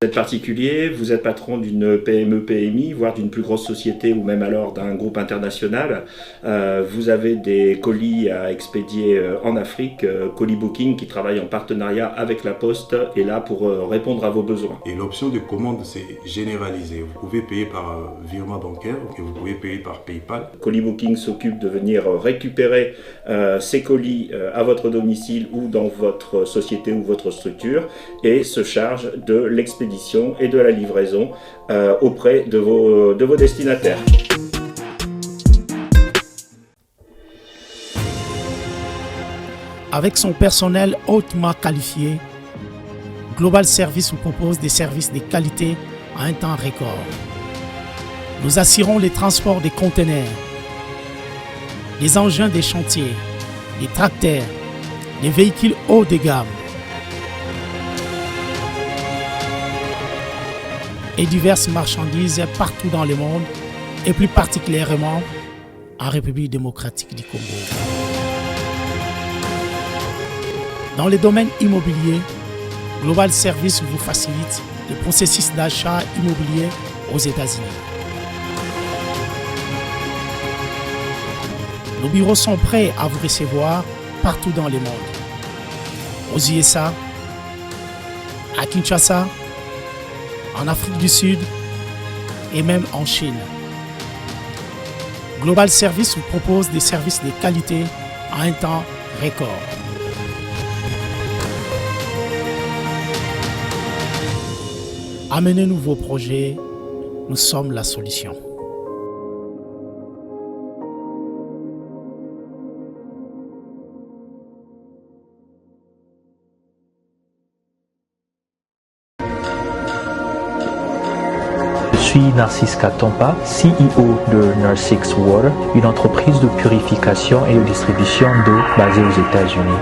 Vous êtes particulier, vous êtes patron d'une PME, PMI, voire d'une plus grosse société ou même alors d'un groupe international. Vous avez des colis à expédier en Afrique. Colis Booking, qui travaille en partenariat avec la Poste, est là pour répondre à vos besoins. Et l'option de commande, c'est généralisé. Vous pouvez payer par virement bancaire et vous pouvez payer par PayPal. Colis Booking s'occupe de venir récupérer ces colis à votre domicile ou dans votre société ou votre structure et se charge de l'expédition et de la livraison auprès de vos destinataires. Avec son personnel hautement qualifié, Global Service vous propose des services de qualité à un temps record. Nous assurons les transports des conteneurs, les engins des chantiers, les tracteurs, les véhicules haut de gamme et diverses marchandises partout dans le monde et plus particulièrement en République démocratique du Congo. Dans le domaine immobilier, Global Service vous facilite le processus d'achat immobilier aux États-Unis. Nos bureaux sont prêts à vous recevoir partout dans le monde. Aux USA, à Kinshasa, en Afrique du Sud et même en Chine. Global Service vous propose des services de qualité à un temps record. Amenez-nous vos projets, nous sommes la solution. Je suis Narcisse Katompa, CEO de Narsix Water, une entreprise de purification et de distribution d'eau basée aux États-Unis.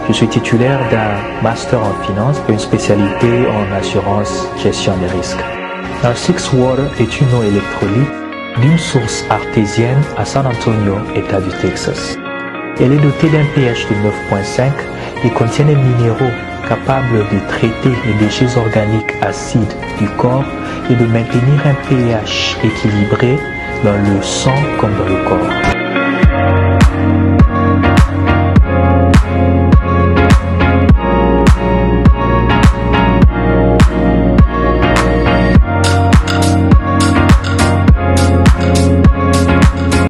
Je suis titulaire d'un master en finance et une spécialité en assurance gestion des risques. Narsix Water est une eau électrolyte d'une source artésienne à San Antonio, État du Texas. Elle est dotée d'un pH de 9.5 et contient des minéraux capables de traiter les déchets organiques acides du corps et de maintenir un pH équilibré dans le sang comme dans le corps.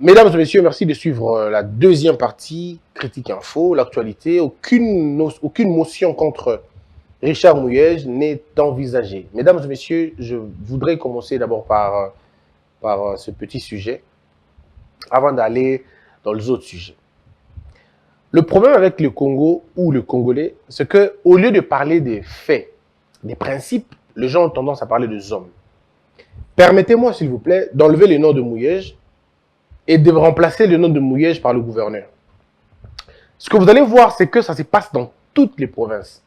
Mesdames et messieurs, merci de suivre la deuxième partie, Critique Info, l'actualité. Aucune motion contre Richard Mouyej n'est envisagée. Mesdames et messieurs, je voudrais commencer d'abord par ce petit sujet, avant d'aller dans les autres sujets. Le problème avec le Congo ou le Congolais, c'est qu'au lieu de parler des faits, des principes, les gens ont tendance à parler des hommes. Permettez-moi, s'il vous plaît, d'enlever le nom de Mouyej et de remplacer le nom de Mouyej par le gouverneur. Ce que vous allez voir, c'est que ça se passe dans toutes les provinces.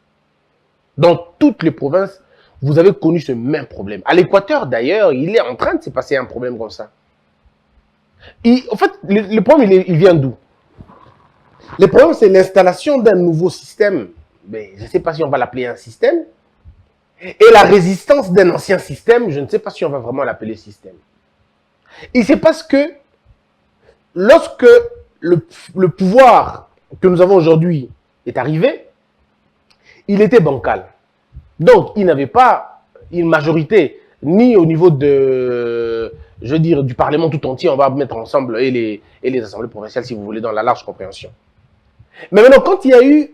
Dans toutes les provinces, vous avez connu ce même problème. À l'Équateur, d'ailleurs, il est en train de se passer un problème comme ça. En fait, le problème, il vient d'où? Le problème, c'est l'installation d'un nouveau système. Mais je ne sais pas si on va l'appeler un système. Et la résistance d'un ancien système, je ne sais pas si on va vraiment l'appeler système. Il se passe que lorsque le pouvoir que nous avons aujourd'hui est arrivé, il était bancal. Donc, il n'avait pas une majorité, ni au niveau de, je veux dire, du Parlement tout entier, on va mettre ensemble, et les assemblées provinciales, si vous voulez, dans la large compréhension. Mais maintenant, quand il y a eu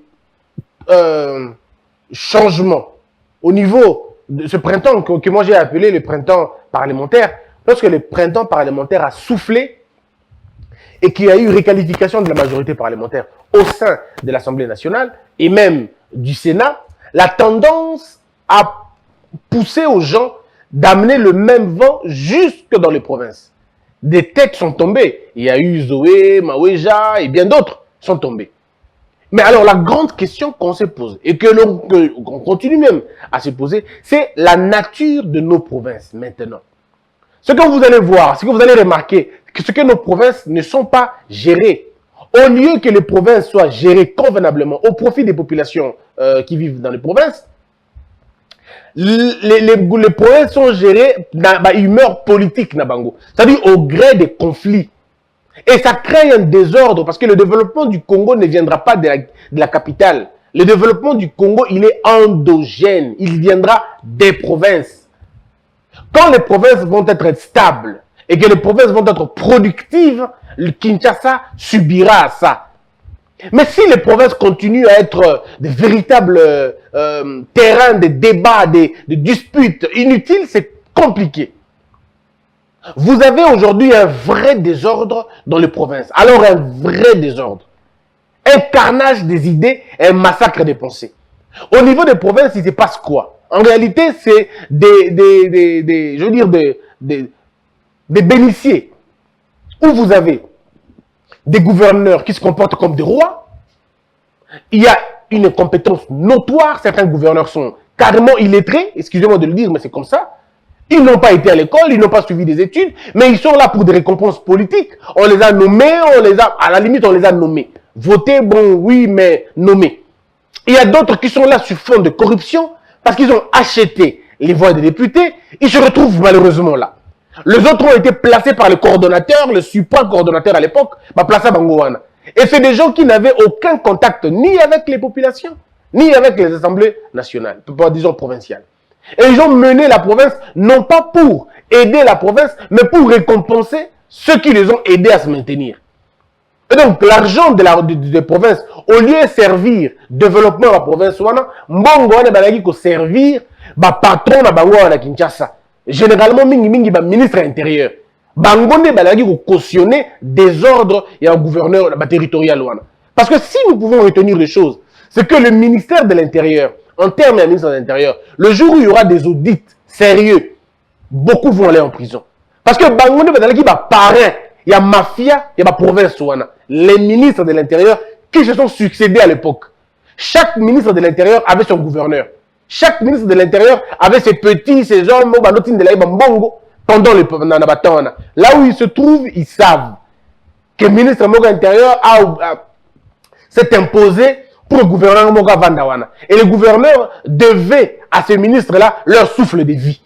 changement au niveau de ce printemps que moi j'ai appelé le printemps parlementaire, lorsque le printemps parlementaire a soufflé, et qu'il y a eu réqualification de la majorité parlementaire au sein de l'Assemblée nationale et même du Sénat, la tendance a poussé aux gens d'amener le même vent jusque dans les provinces. Des têtes sont tombées. Il y a eu Zoé, Maweja et bien d'autres sont tombés. Mais alors la grande question qu'on se pose et qu'on continue même à se poser, c'est la nature de nos provinces maintenant. Ce que vous allez voir, ce que vous allez remarquer, c'est que nos provinces ne sont pas gérées. Au lieu que les provinces soient gérées convenablement au profit des populations qui vivent dans les provinces, Les provinces sont gérées dans l'humeur politique. C'est-à-dire au gré des conflits. Et ça crée un désordre parce que le développement du Congo ne viendra pas de la capitale. Le développement du Congo, il est endogène. Il viendra des provinces. Quand les provinces vont être stables et que les provinces vont être productives, le Kinshasa subira ça. Mais si les provinces continuent à être de véritables terrains de débats, de disputes inutiles, c'est compliqué. Vous avez aujourd'hui un vrai désordre dans les provinces. Alors un vrai désordre. Un carnage des idées, un massacre des pensées. Au niveau des provinces, il se passe quoi? En réalité, c'est des bénitiers. Où vous avez des gouverneurs qui se comportent comme des rois. Il y a une incompétence notoire. Certains gouverneurs sont carrément illettrés. Excusez-moi de le dire, mais c'est comme ça. Ils n'ont pas été à l'école, ils n'ont pas suivi des études, mais ils sont là pour des récompenses politiques. On les a nommés, à la limite, on les a nommés. Votés, bon, oui, mais nommés. Il y a d'autres qui sont là sur fond de corruption parce qu'ils ont acheté les voix des députés. Ils se retrouvent malheureusement là. Les autres ont été placés par le coordonnateur, le suprême coordonnateur à l'époque, placé à Bangoana. Et c'est des gens qui n'avaient aucun contact ni avec les populations, ni avec les assemblées nationales, disons provinciales. Et ils ont mené la province, non pas pour aider la province, mais pour récompenser ceux qui les ont aidés à se maintenir. Et donc, l'argent des provinces, au lieu de servir développement de la province, Mbongo ne va servir patron de Kinshasa. Généralement, mingi ministre intérieur. Bangonde balagi cautionner des ordres et un gouverneur territorial. Parce que si nous pouvons retenir les choses, c'est que le ministère de l'Intérieur, en termes de ministre de l'Intérieur, le jour où il y aura des audits sérieux, beaucoup vont aller en prison. Parce que Bangonde balagi parrain, il y a mafia, il y a province. Les ministres de l'Intérieur qui se sont succédés à l'époque. Chaque ministre de l'Intérieur avait son gouverneur. Chaque ministre de l'Intérieur avait ses petits, ses hommes, pendant le là où ils se trouvent, ils savent que le ministre de l'Intérieur s'est imposé pour le gouverneur Moga Vandawana. Et le gouverneur devait à ce ministre-là leur souffle de vie.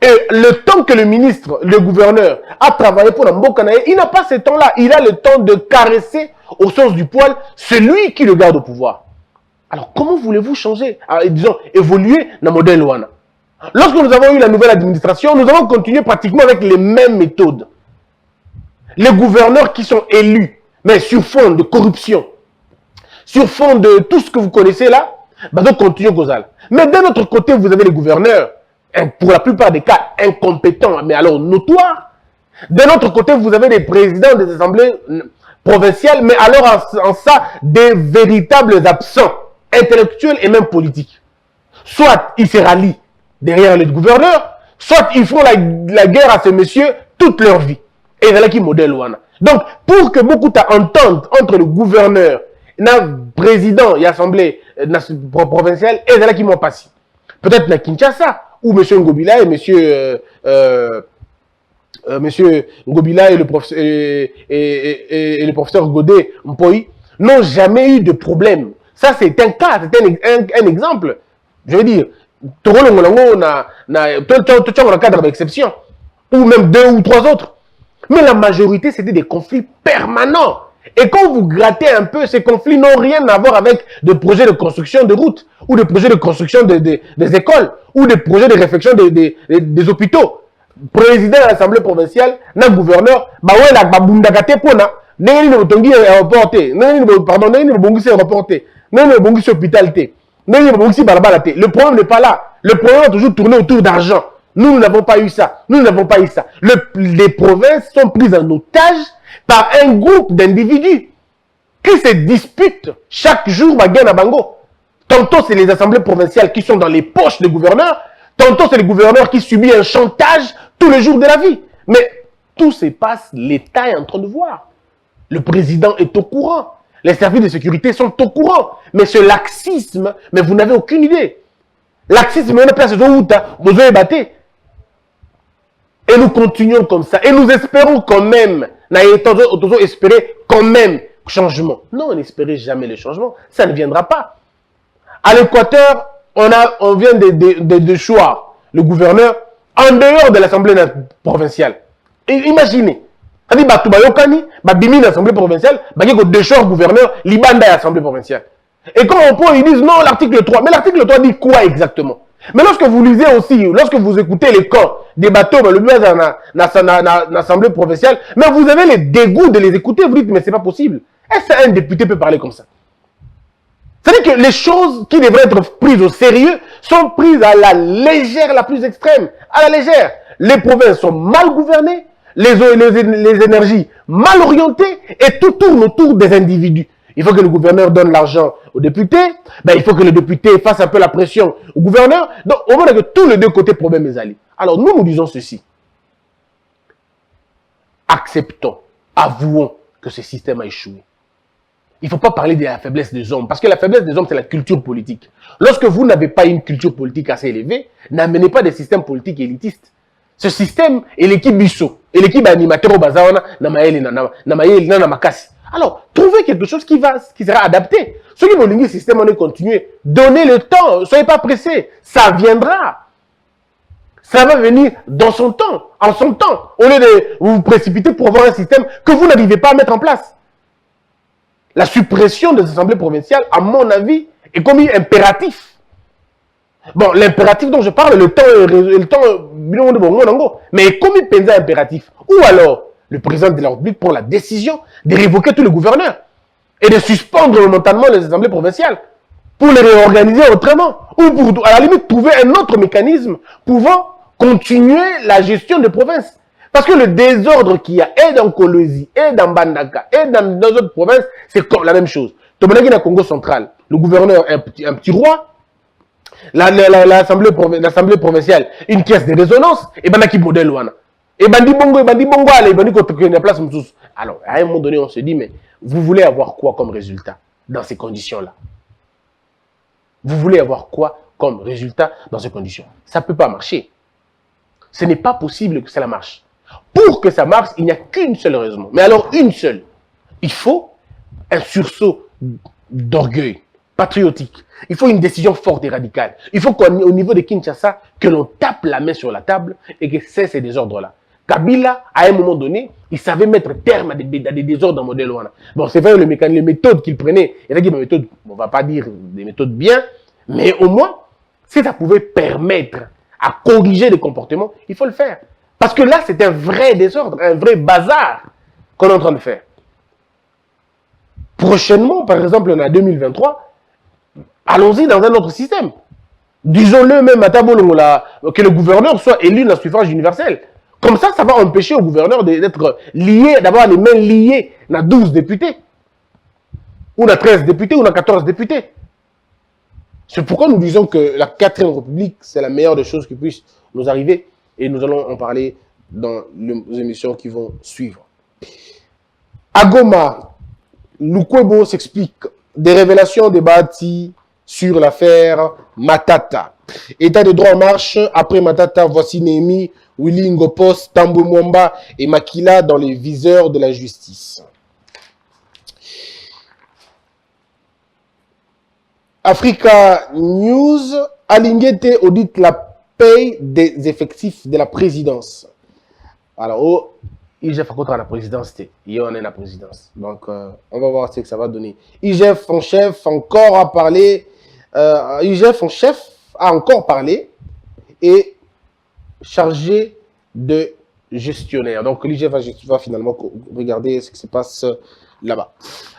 Et le temps que le gouverneur a travaillé pour Mbokanaye, il n'a pas ce temps-là. Il a le temps de caresser au sens du poil celui qui le garde au pouvoir. Alors, comment voulez-vous changer, disons, évoluer dans le modèle Wana? Lorsque nous avons eu la nouvelle administration, nous avons continué pratiquement avec les mêmes méthodes. Les gouverneurs qui sont élus, mais sur fond de corruption, sur fond de tout ce que vous connaissez là, donc continuez causal. Mais d'un autre côté, vous avez les gouverneurs, pour la plupart des cas, incompétents, mais alors notoires. D'un autre côté, vous avez des présidents des assemblées provinciales, mais alors en ça, des véritables absents, intellectuels et même politiques. Soit ils se rallient derrière le gouverneur, soit ils font la guerre à ces messieurs toute leur vie. Et c'est là qui modèle Wana. Donc, pour que beaucoup d'entente entre le gouverneur, le président et l'assemblée provinciale, et c'est là qui m'ont passé. Peut-être à Kinshasa, où M. Ngobila et M. Ngobila et le professeur Godet Mpoyi n'ont jamais eu de problème. Ça, c'est un cas, c'est un exemple. Je veux dire, tu as un cadre d'exception, ou même 2 ou 3 autres. Mais la majorité, c'était des conflits permanents. Et quand vous grattez un peu, ces conflits n'ont rien à voir avec des projets de construction de routes, ou des projets de construction des écoles, ou des projets de réfection des hôpitaux. Président de l'Assemblée provinciale, na gouverneur, le problème n'est pas là. Le problème a toujours tourné autour d'argent. Nous n'avons pas eu ça. Nous n'avons pas eu ça. Les provinces sont prises en otage par un groupe d'individus qui se disputent chaque jour à Bango. Tantôt, c'est les assemblées provinciales qui sont dans les poches des gouverneurs. Tantôt, c'est les gouverneurs qui subissent un chantage tous les jours de la vie. Mais tout se passe, l'État est en train de voir. Le président est au courant. Les services de sécurité sont au courant. Mais ce laxisme, mais vous n'avez aucune idée. Laxisme, on a place de route, vous avez batté. Et nous continuons comme ça. Et nous espérons quand même, espérer quand même changement. Non, on n'espérait jamais le changement. Ça ne viendra pas. À l'Équateur, on vient de choix le gouverneur en dehors de l'Assemblée provinciale. Et imaginez. C'est-à-dire, Bimi l'Assemblée provinciale, de choix gouverneur, Libanda à l'Assemblée provinciale. Et quand on prend, ils disent non, l'article 3. Mais l'article 3 dit quoi exactement? Mais lorsque vous lisez aussi, lorsque vous écoutez les camps des bateaux, le bureau dans l'Assemblée provinciale, mais vous avez les dégoûts de les écouter, vous dites, mais c'est pas possible. Est-ce qu'un député peut parler comme ça? C'est-à-dire que les choses qui devraient être prises au sérieux sont prises à la légère, la plus extrême. À la légère. Les provinces sont mal gouvernées, les énergies mal orientées, et tout tourne autour des individus. Il faut que le gouverneur donne l'argent aux députés, il faut que le député fasse un peu la pression au gouverneur. Donc, on voit que tous les deux côtés problème est allé. Alors, nous disons ceci. Acceptons, avouons que ce système a échoué. Il ne faut pas parler de la faiblesse des hommes, parce que la faiblesse des hommes, c'est la culture politique. Lorsque vous n'avez pas une culture politique assez élevée, n'amenez pas des systèmes politiques élitistes. Ce système est l'équipe Bissot, et l'équipe animateur au Bazawana, Namakasi. Alors, trouvez quelque chose qui sera adapté. Ceux qui vont lier le système, on est continuer. Donnez le temps, soyez pas pressés. Ça viendra. Ça va venir dans son temps, en son temps, au lieu de vous précipiter pour avoir un système que vous n'arrivez pas à mettre en place. La suppression des assemblées provinciales, à mon avis, est comme impératif. Bon, l'impératif dont je parle, le temps, mais comme il pense impératif. Ou alors, le président de la République prend la décision de révoquer tous les gouverneurs et de suspendre momentanément les assemblées provinciales pour les réorganiser autrement. Ou pour, à la limite, trouver un autre mécanisme pouvant continuer la gestion des provinces. Parce que le désordre qu'il y a, et dans Kolwezi, et dans Bandaka, et dans d'autres provinces, c'est la même chose. Tomonaki na Congo central, le gouverneur est un petit roi, l'assemblée provinciale, une caisse de résonance, et Bandaki modèle wana. Et Bandi Bongo, allez, Bandi Kotoké, la place Moussous. Alors, à un moment donné, on se dit, mais vous voulez avoir quoi comme résultat dans ces conditions-là? Vous voulez avoir quoi comme résultat dans ces conditions? Ça ne peut pas marcher. Ce n'est pas possible que cela marche. Pour que ça marche, il n'y a qu'une seule raison. Mais alors, une seule. Il faut un sursaut d'orgueil patriotique. Il faut une décision forte et radicale. Il faut qu'au niveau de Kinshasa, que l'on tape la main sur la table et que cesse ces désordres-là. Kabila, à un moment donné, il savait mettre terme à des désordres dans le modèle Wana. Bon, c'est vrai, les méthodes qu'il prenait, il y a des méthodes, on ne va pas dire des méthodes bien, mais au moins, si ça pouvait permettre à corriger les comportements, il faut le faire. Parce que là, c'est un vrai désordre, un vrai bazar qu'on est en train de faire. Prochainement, par exemple, en 2023, allons-y dans un autre système. Disons-le même à Tabolongola, que le gouverneur soit élu dans le suffrage universel. Comme ça va empêcher au gouverneur d'être lié, d'avoir les mains liées à 12 députés, ou à 13 députés, ou à 14 députés. C'est pourquoi nous disons que la 4e République, c'est la meilleure des choses qui puissent nous arriver. Et nous allons en parler dans les émissions qui vont suivre. À Goma, Lukwebo s'explique des révélations des bâtis sur l'affaire Matata. État de droit en marche. Après Matata, voici Némi, Willy Ngopos, Tambwe Mwamba et Makila dans les viseurs de la justice. Africa News, Alingete audite la paye des effectifs de la présidence. Alors, IGF contre la présidence, il on est la présidence. Donc, on va voir ce que ça va donner. IGF en chef encore a parlé. IGF en chef a encore parlé et chargé de gestionnaire. Donc, l'IGF va finalement regarder ce qui se passe là-bas.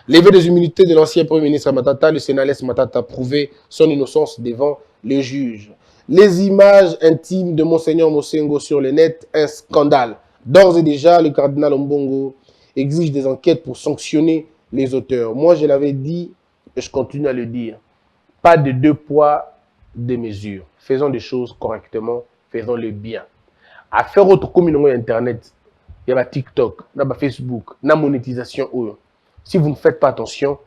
Levé des immunités de l'ancien Premier ministre Matata, le Sénat laisse Matata prouver son innocence devant les juges. Les images intimes de Monseigneur Mosengo sur le net, un scandale. D'ores et déjà, le cardinal Mbongo exige des enquêtes pour sanctionner les auteurs. Moi, je l'avais dit et je continue à le dire. Pas de 2 poids, 2 mesures. Faisons des choses correctement, faisons-le bien. À faire autre communauté Internet, il y a TikTok, il y a Facebook, il y a monétisation. Si vous ne faites pas attention,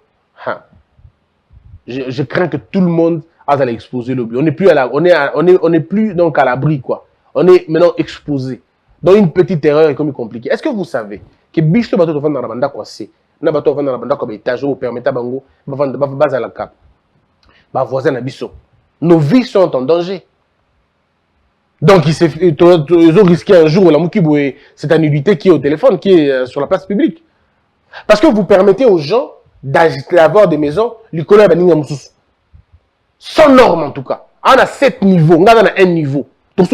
je crains que tout le monde à l'exposer le but. On n'est plus on est plus donc à l'abri quoi. On est maintenant exposé. Donc une petite erreur est comme compliquée. Est-ce que vous savez que bicho bateau dans la banda quoi c'est, na bateau dans la banda comme étage ou permettre bango va base à la cap. Ba voisin na biso. Nos vies sont en danger. Donc, ils ont risqué un jour la Mukiboué, cette nullité qui est au téléphone, qui est sur la place publique. Parce que vous permettez aux gens d'avoir des maisons, sans norme en tout cas. On a 7 niveaux, on a 1 niveau. Donc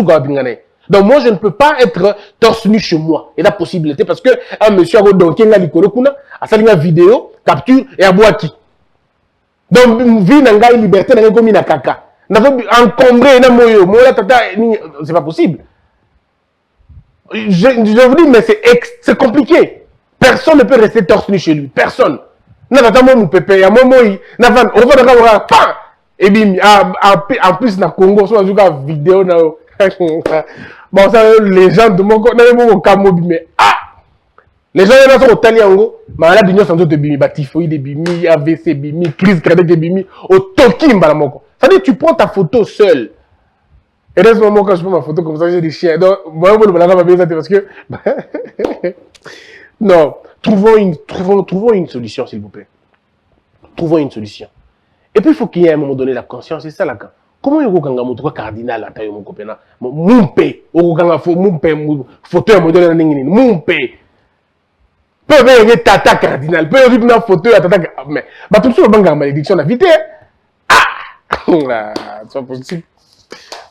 moi, je ne peux pas être torse nu chez moi. Et la possibilité, parce que un monsieur a donc une vidéo, capture et a boaki. Donc, vie n'a liberté, n'a pas mis na caca. N'a pas encombré, c'est pas possible. Je vous dis, mais c'est compliqué. Personne ne peut rester torse nu chez lui. Personne. Et bien, en plus, dans le Congo, on a une vidéo. Bon, ça, les gens de mon côté, mais les gens sont au Taliango, mais là, ils sont de bimi, typhoïde, bimi, AVC, bimi, crise cardiaque, bimi, au Tokim, balamoko. Ça veut dire, tu prends ta photo seule. Et là, ce moment, quand je prends ma photo comme ça, j'ai des chiens. Donc, moi, je ne vais pas parce que. Non, trouvons une solution, s'il vous plaît. Trouvons une solution. Et puis, il faut qu'il y ait à un moment donné la conscience, c'est ça là. Comment il y a un cardinal à taille mon copain? Mon père, photo à modèle mon père. Peut y avoir tata cardinal, peut y avoir une photo à tata. Mais, tout ça, c'est une malédiction de la vie. Ah! C'est pas possible.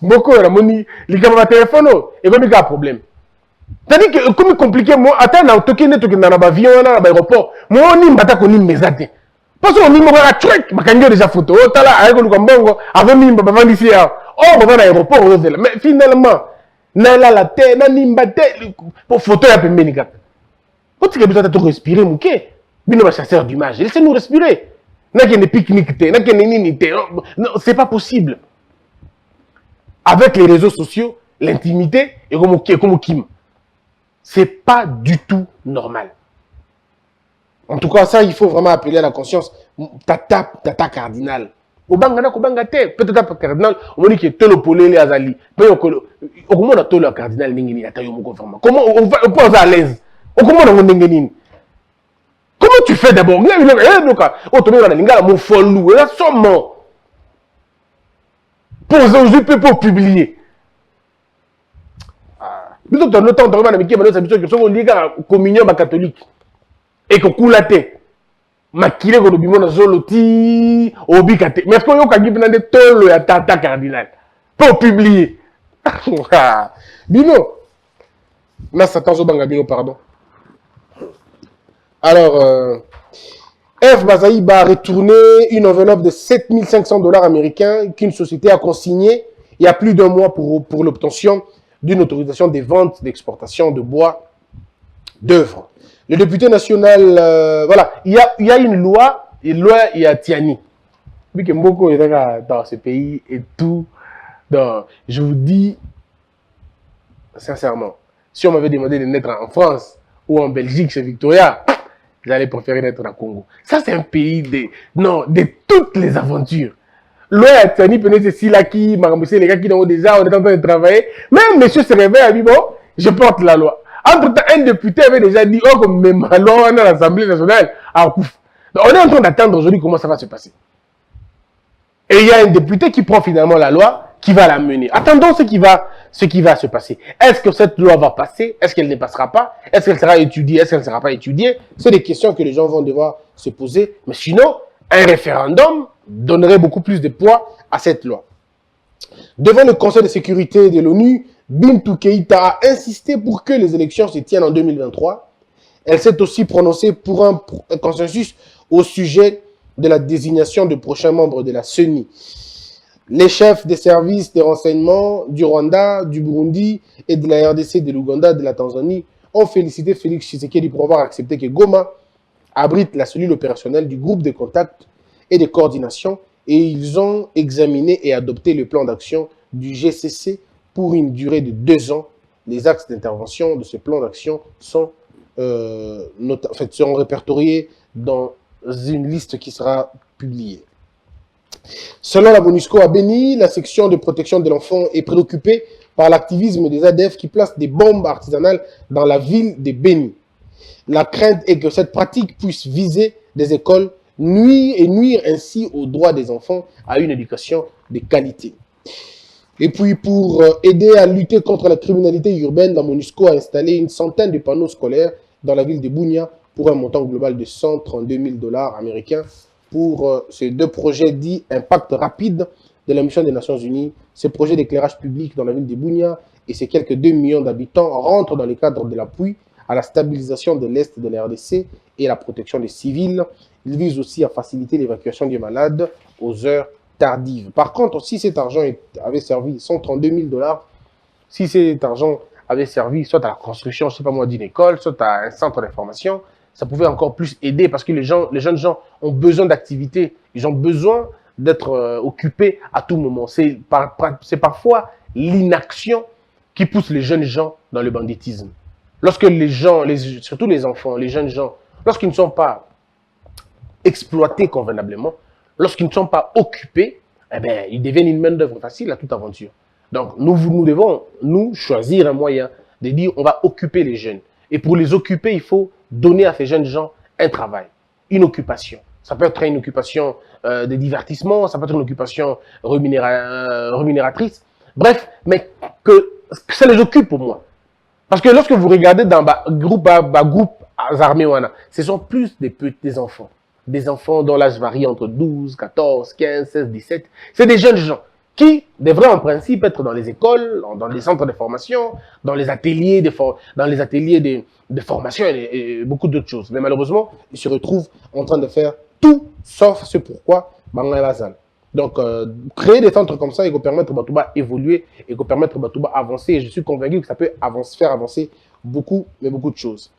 Beaucoup de money, les gars, téléphone, et comme il y a un problème. C'est-à-dire que, comme c'est compliqué, moi, attends, on a un avion, on a un aéroport, moi, on a un bataille qu'on a mes athées. Parce qu'on a un truc, on a déjà photo, on a un bongo, avant de me ici, on va à l'aéroport, mais finalement, on a la terre, on a une bataille, pour photo, il y a un peu quand tu as besoin de respirer, mouké, il y a un chasseur d'images, laissez-nous respirer. Il y a des pique-niques, il y a des ninités, c'est pas possible. Avec les réseaux sociaux, l'intimité est comme Kim. C'est pas du tout normal. En tout cas, ça, il faut vraiment appeler à la conscience. Tata cardinal. Au bangana, peut-être cardinal, on dit que tout le polé les azali. Comment on a tout le cardinal n'ingénie à taille vraiment. Comment on peut à l'aise? Comment on a n'ingénie? Comment tu fais d'abord? On te met dans la lingala, mon folou, là, somme. Pour publier. Mais donc, dans le temps, on a dit que on dit que communion catholique. Et que coulate. Makile ko bimo na zoloti obikate. Mais est-ce qu'on y a quelqu'un qui tolo ya tata cardinal pour publier? Bino. Là, Satan Zobanga Bino, pardon. Alors, F. Bazaï va retourner une enveloppe de 7 500 $ américains qu'une société a consigné il y a plus d'un mois pour l'obtention d'une autorisation des ventes d'exportation de bois d'œuvre. Le député national, voilà, il y a une loi, il y a Tiani. Vu que beaucoup est dans ce pays et tout, donc, je vous dis, sincèrement, si on m'avait demandé de naître en France ou en Belgique chez Victoria, j'allais préférer naître au Congo. Ça, c'est un pays de toutes les aventures. Loi à Tiani, peut-être c'est là qui m'a remboursé les gars qui ont déjà, on est en train de travailler. Même monsieur se réveille et dit, bon, je porte la loi. Entre-temps, un député avait déjà dit, oh, comme même la loi dans l'Assemblée nationale, donc, on est en train d'attendre aujourd'hui comment ça va se passer. Et il y a un député qui prend finalement la loi, qui va la mener. Attendons ce qui va se passer. Est-ce que cette loi va passer? Est-ce qu'elle ne passera pas? Est-ce qu'elle sera étudiée? Est-ce qu'elle ne sera pas étudiée? C'est des questions que les gens vont devoir se poser. Mais sinon, un référendum donnerait beaucoup plus de poids à cette loi. Devant le Conseil de sécurité de l'ONU, Bintou Keïta a insisté pour que les élections se tiennent en 2023. Elle s'est aussi prononcée pour un consensus au sujet de la désignation de prochains membres de la CENI. Les chefs des services de renseignement du Rwanda, du Burundi et de la RDC, de l'Ouganda, de la Tanzanie ont félicité Félix Tshisekedi pour avoir accepté que Goma abrite la cellule opérationnelle du groupe de contact et de coordination et ils ont examiné et adopté le plan d'action du GCC pour une durée de 2 ans. Les axes d'intervention de ce plan d'action seront répertoriés dans une liste qui sera publiée. Selon la MONUSCO à Béni, la section de protection de l'enfant est préoccupée par l'activisme des ADF qui placent des bombes artisanales dans la ville de Béni. La crainte est que cette pratique puisse viser des écoles nuire ainsi aux droits des enfants à une éducation de qualité. Et puis, pour aider à lutter contre la criminalité urbaine, la MONUSCO a installé une centaine de panneaux scolaires dans la ville de Bunia pour un montant global de 132 000 $ américains pour ces deux projets dits Impact rapide de la mission des Nations Unies. Ces projets d'éclairage public dans la ville de Bunia et ces quelques 2 millions d'habitants rentrent dans le cadre de l'appui à la stabilisation de l'Est de la RDC et la protection des civils. Ils visent aussi à faciliter l'évacuation des malades aux heures tardives. Par contre, si cet argent avait servi 132 000 $, si cet argent avait servi soit à la construction, je ne sais pas moi, d'une école, soit à un centre d'information, ça pouvait encore plus aider parce que les jeunes gens ont besoin d'activité. Ils ont besoin d'être occupés à tout moment. C'est parfois l'inaction qui pousse les jeunes gens dans le banditisme. Lorsque les gens, surtout les enfants, les jeunes gens, lorsqu'ils ne sont pas exploités convenablement, lorsqu'ils ne sont pas occupés, eh bien, ils deviennent une main-d'œuvre facile à toute aventure. Donc, nous devons, choisir un moyen de dire on va occuper les jeunes. Et pour les occuper, il faut donner à ces jeunes gens un travail, une occupation. Ça peut être une occupation de divertissement, ça peut être une occupation rémunératrice. Bref, mais que ça les occupe pour moi. Parce que lorsque vous regardez dans groupe armés, ce sont plus des enfants. Des enfants dont l'âge varie entre 12, 14, 15, 16, 17. C'est des jeunes gens qui devraient en principe être dans les écoles, dans les centres de formation, dans les ateliers de formation et beaucoup d'autres choses. Mais malheureusement, ils se retrouvent en train de faire tout sauf ce pourquoi Bangla Lazal. Donc, créer des centres comme ça et permettre Batouba évoluer et permettre Batouba avancer. Et je suis convaincu que ça peut faire avancer beaucoup, mais beaucoup de choses.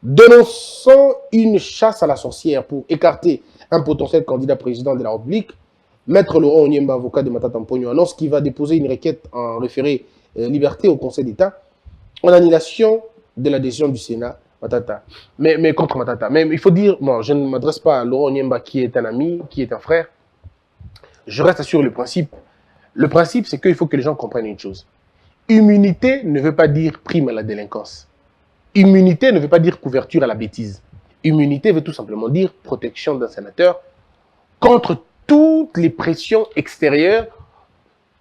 Dénonçant une chasse à la sorcière pour écarter un potentiel candidat président de la République, Maître Laurent Onyemba, avocat de Matata Mponyo, annonce qu'il va déposer une requête en référé liberté au Conseil d'État en annulation de la décision du Sénat Matata. Mais contre Matata. Mais il faut dire, bon, je ne m'adresse pas à Laurent Onyemba qui est un ami, qui est un frère. Je reste sur le principe. Le principe, c'est qu'il faut que les gens comprennent une chose. Immunité ne veut pas dire prime à la délinquance. Immunité ne veut pas dire couverture à la bêtise. Immunité veut tout simplement dire protection d'un sénateur contre toutes les pressions extérieures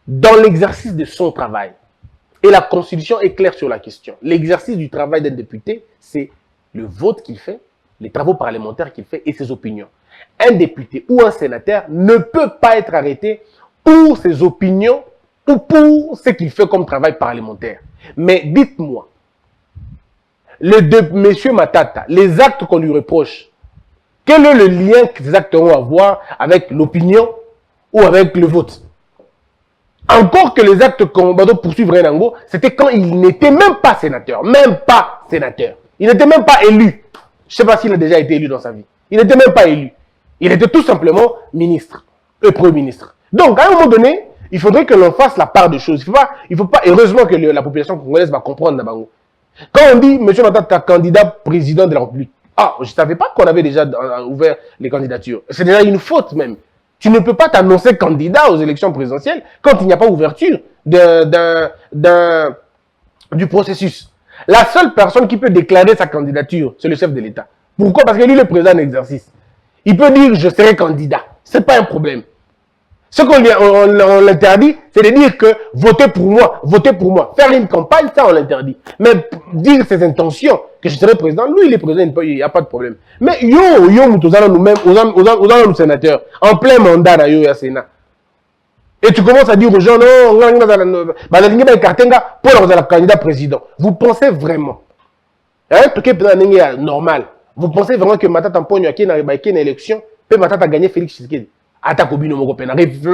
dans l'exercice de son travail. Et la Constitution est claire sur la question. L'exercice du travail d'un député, c'est le vote qu'il fait, les travaux parlementaires qu'il fait et ses opinions. Un député ou un sénateur ne peut pas être arrêté pour ses opinions ou pour ce qu'il fait comme travail parlementaire. Mais dites-moi, M. Matata, les actes qu'on lui reproche, quel est le lien que ces actes ont à voir avec l'opinion ou avec le vote? Encore que les actes qu'on va poursuivre Renango, c'était quand il n'était même pas sénateur. Même pas sénateur. Il n'était même pas élu. Je ne sais pas s'il a déjà été élu dans sa vie. Il n'était même pas élu. Il était tout simplement ministre, le Premier ministre. Donc, à un moment donné, il faudrait que l'on fasse la part des choses. Il faut pas heureusement que la population congolaise va comprendre Nabango. Quand on dit, M. Matata, candidat président de la République, ah, je ne savais pas qu'on avait déjà ouvert les candidatures. C'est déjà une faute même. Tu ne peux pas t'annoncer candidat aux élections présidentielles quand il n'y a pas ouverture du processus. La seule personne qui peut déclarer sa candidature, c'est le chef de l'État. Pourquoi? Parce que lui, le président en exercice. Il peut dire, je serai candidat. Ce n'est pas un problème. Ce qu'on l'interdit, c'est de dire que votez pour moi, votez pour moi. Faire une campagne, ça on l'interdit. Mais dire ses intentions, que je serai président, lui il est président, il n'y a pas de problème. Mais nous-mêmes, aux sénateurs, en plein mandat, au Sénat. Et tu commences à dire aux gens, non, pour la candidat président. Vous pensez vraiment, normal, vous pensez vraiment que Matata Mponyo qui n'a pas une élection, peut Matata gagner Félix Tshisekedi?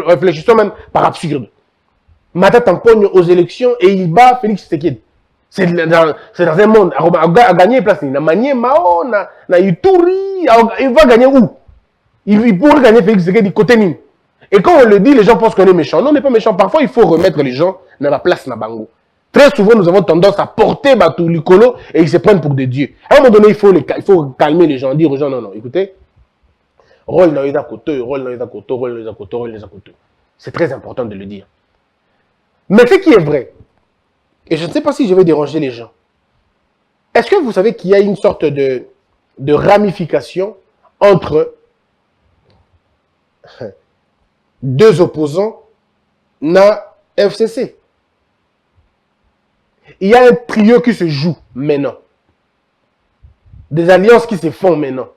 Réfléchissons même par absurde. Matata Mponyo aux élections et il bat Félix Tshisekedi. C'est dans un monde. A gagné place. Il a manié Mao, na Ituri. Il va gagner où? Il pourrait gagner Félix Tshisekedi côté Nîmes. Et quand on le dit, les gens pensent qu'on est méchant. Non, on n'est pas méchant. Parfois, il faut remettre les gens dans la place na bango. Très souvent, nous avons tendance à porter Batou Likolo et ils se prennent pour des dieux. À un moment donné, il faut calmer les gens, dire aux gens, non, écoutez, rôle dans les côté, rôle dans les côté, rôle dans les côté, rôle dans les côté. C'est très important de le dire. Mais ce qui est vrai, et je ne sais pas si je vais déranger les gens, est-ce que vous savez qu'il y a une sorte de ramification entre deux opposants na FCC. Il y a un trio qui se joue maintenant. Des alliances qui se font maintenant.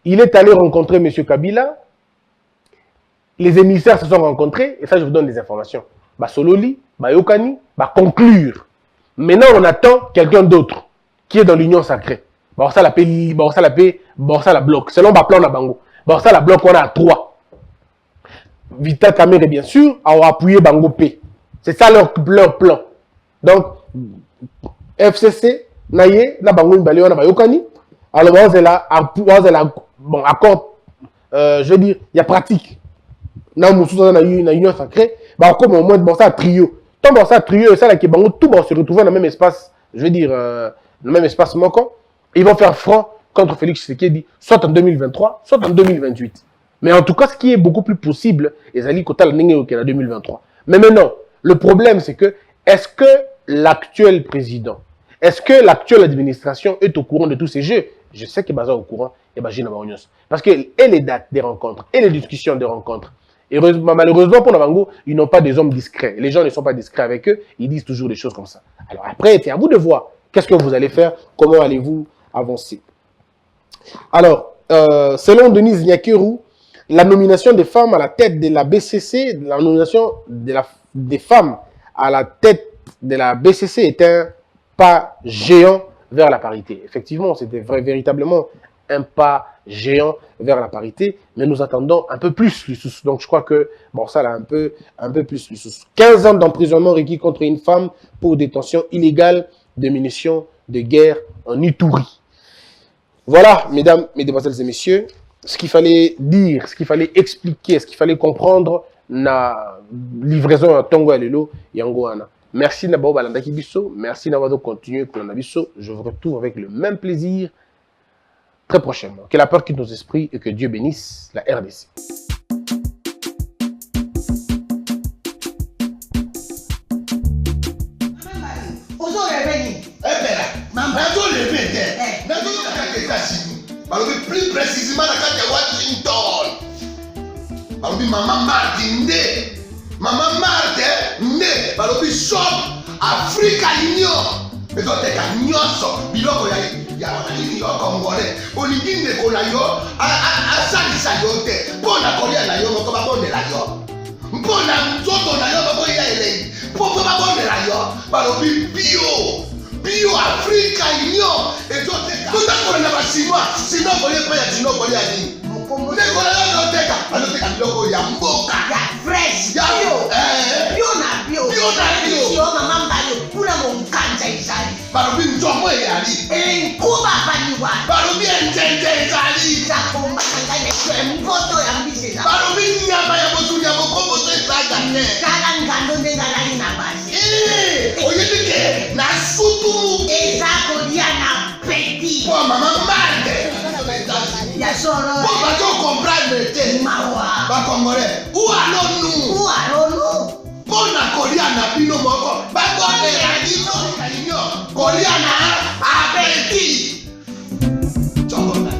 Il est allé rencontrer M. Kabila. Les émissaires se sont rencontrés. Et ça, je vous donne des informations. Sololi, Yokani, conclure. Maintenant, on attend quelqu'un d'autre qui est dans l'union sacrée. Ça la bloque. Selon le plan de Bango. Ça la bloque, on a 3. Vital Kamerhe, bien sûr, a appuyé Bango P. C'est ça leur plan. Donc, FCC, Naye, na Bango Mbale, on a Yokani. Alors, accord, je veux dire, il y a pratique. Dans l'union sacrée, comme au moins, ça trio. Tant ça trio, ça là qui Bango, tout se retrouver dans le même espace, je veux dire, le même espace manquant. Ils vont faire front contre Félix Tshisekedi, soit en 2023, soit en 2028. Mais en tout cas, ce qui est beaucoup plus possible, c'est Ali Kotal Nenge en 2023. Mais maintenant, le problème, c'est que, est-ce que l'actuel président, est-ce que l'actuelle administration est au courant de tous ces jeux? Je sais que Baza est au courant, et Bajina Baonyos. Parce que, et les dates des rencontres, et les discussions des rencontres, et malheureusement pour Nabango, ils n'ont pas des hommes discrets. Les gens ne sont pas discrets avec eux, ils disent toujours des choses comme ça. Alors après, c'est à vous de voir. Qu'est-ce que vous allez faire? Comment allez-vous avancer? Alors, selon Denise Nyakeru, la nomination des femmes à la tête de la BCC, la nomination des femmes à la tête de la BCC est un pas géant vers la parité. Effectivement, c'était véritablement un pas géant vers la parité, mais nous attendons un peu plus. Donc je crois que, ça là, un peu plus. 15 ans d'emprisonnement requis contre une femme pour détention illégale de munitions de guerre en Ituri. Voilà, mesdames, mesdemoiselles et messieurs, ce qu'il fallait dire, ce qu'il fallait expliquer, ce qu'il fallait comprendre na livraison à Tongo Alelo Yangoana. Merci Nabao Balandaki Bisso, merci Nabado continuer Kolanda Bisso. Je vous retrouve avec le même plaisir très prochainement. Que la peur quitte nos esprits et que Dieu bénisse la RDC. Plus précisément dans Washington. Maman Martin né. Maman Martin né. Shop Africa Union. Mais donc t'es qu'à nyonso. Biloko ya wanani yo Congolais. Olingi ndeko na yo. Asalisa yo te. Mpona kolia na yo moko babondela yo. Mpona nzoto na yo baboya elei. Poko babondela yo. Balobi bio Africa Union. Et donc t'es qu'à. Tout à na basinois. Sinon kolia pa ya sinon kolia ni. Ndeko na yo teka. Aloteka biloko ya mboka. Ya fresh. Ya bio na bio. Yo mama mbalo kuna monkanja izali. Balobi nzomo yali. Kuba baniwa. Balobi enjenje ezali. Zakomba kangane kwe mpoto ya mbiseza. Balobi nyama ya botunya bokombo to ezaga ne. Kala ngando ndengalali na basi. Oyedike na sutu. Ezako dia na petit. Po mama mande. Ya soro. Po ba to comprendre te. Mawa. Ba Congolais. Où allons-nous? Pona kolia na bino moko. Ba bonne ya bino. Kolia na appétit. Chokona yo.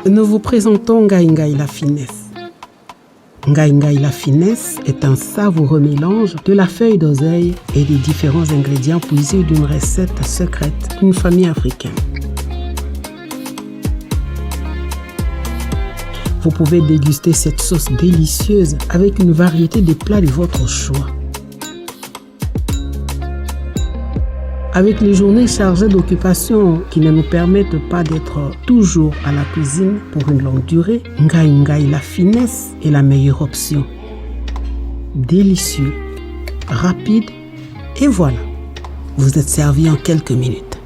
Nous vous présentons Ngai Ngai la finesse. Ngai Ngai la finesse est un savoureux mélange de la feuille d'oseille et des différents ingrédients puisés d'une recette secrète d'une famille africaine. Vous pouvez déguster cette sauce délicieuse avec une variété de plats de votre choix. Avec les journées chargées d'occupations qui ne nous permettent pas d'être toujours à la cuisine pour une longue durée, Ngai Ngai la finesse est la meilleure option. Délicieux, rapide et voilà, vous êtes servi en quelques minutes.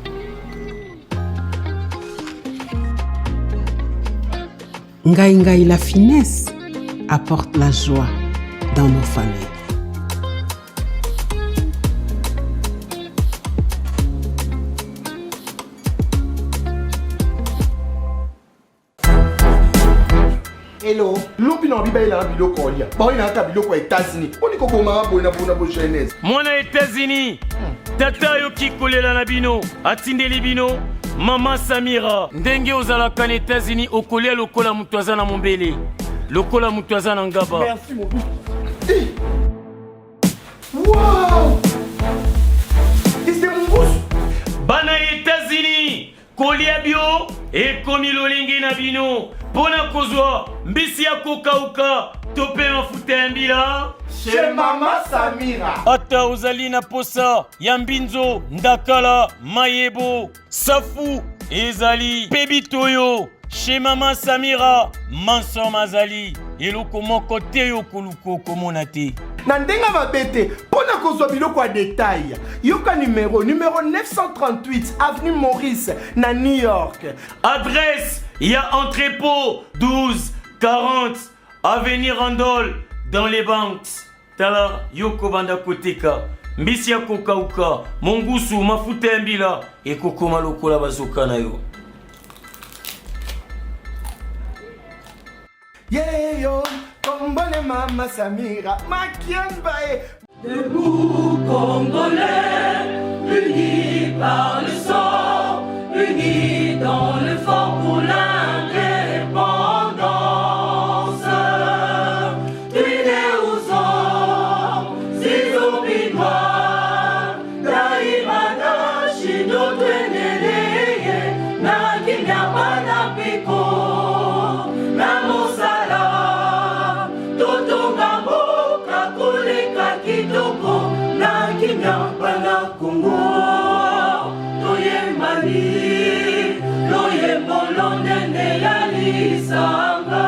Ngai Ngai la finesse apporte la joie dans nos familles. Hello. Lobi na biba ila biloko olia. Ba ina ka biloko États-Unis. Oni ko ko ma bo na jeunesse. Mona États-Unis. tata yoki kolela na bino atindeli bino mama Samira ndenge ozalaka na États-Unis okolia lokola mutu aza na mombele lokola mutu aza na ngaba. Merci mon but. Wow! C'est mon bouche. Bana États-Unis kolia bio ekomi lolenge na bino pona kozwa mbisi ya kokauka tope mafuta ya mbila Chez Mama Samira. ata ozali na posa ya mbinzo ndakala mayebo safu ezali pebitoyo chez Mama Samira manso mazali eloko moko te yo koluka komona te Na ndenga babete pona kozwa biloko ya détail. Yoka numéro 938 avenue Maurice na New York. Adresse, il y a entrepôt 12 40 avenue Randol dans les banques. Tala yoko banda koteka. Mbisi ya kokauka, mongusu mafuta ya mbila ekokoma lokola bazoka na yo. Yeah yo, kombone Mama Samira, makiambae. Debout Congolais, unis par le sang, unis dans le fort pour l'indépendance. Unis aux hommes, ces zombies noirs, Daimana, Shido, Tweneleye, Nakinyabana Piko, Namosala, Totongambo, Kakuleka Kitoko, Nakinyabana Kongo, Toyemani, Toyembolonde, Neyalisanga.